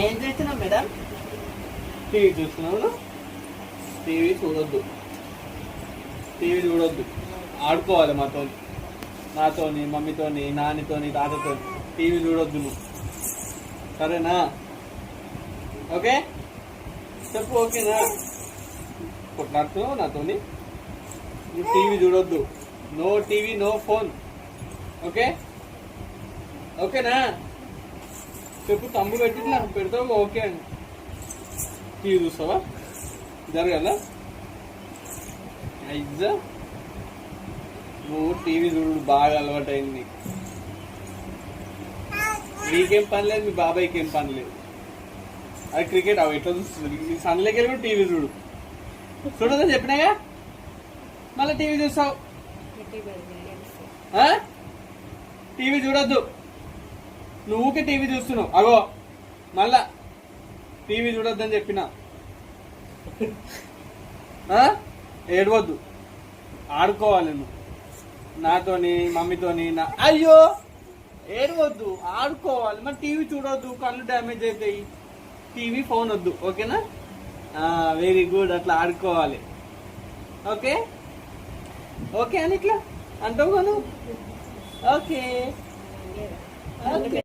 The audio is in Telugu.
ఏం చేస్తున్నావు మేడం? టీవీ చూస్తున్నావు? టీవీ చూడొద్దు, టీవీ చూడొద్దు. ఆడుకోవాలి నాతోని, మమ్మీతోని, నాన్నతోని, తాతతోని. టీవీ చూడొద్దు నువ్వు, సరేనా? ఓకే చెప్పు, ఓకేనా? కొట్లాడుతున్నావు నాతోని? నువ్వు టీవీ చూడొద్దు. No TV, no phone. Okay ఓకేనా? చెప్పు, తమ్ముడు పెట్టిట్లా పెడతావు. ఓకే అండి. టీవీ చూస్తావా? జరగదా? అయిజా నువ్వు టీవీ చూడు బాగా అలవాటైంది. నీకేం పని లేదు, మీ బాబాయ్కి ఏం పని లేదు. అది క్రికెట్ అవి ఎట్లా చూస్తుంది? సన్లోకి వెళ్ళి కూడా టీవీ చూడు. చూడదని చెప్పినాగా, మళ్ళీ టీవీ చూస్తావు. టీవీ చూడొద్దు. నువ్వుకే టీవీ చూస్తున్నావు. అగో మళ్ళా టీవీ చూడొద్దని చెప్పిన. ఏడవద్దు, ఆడుకోవాలి నువ్వు నాతోని, మమ్మీతోని. అయ్యో ఏడవద్దు, ఆడుకోవాలి. మరి టీవీ చూడొద్దు, కళ్ళు డ్యామేజ్ అవుతాయి. టీవీ, ఫోన్ వద్దు. ఓకేనా? Very good. అట్లా ఆడుకోవాలి. ఓకే ఓకే అని ఇట్లా అంటావు నువ్వు. Okay okay.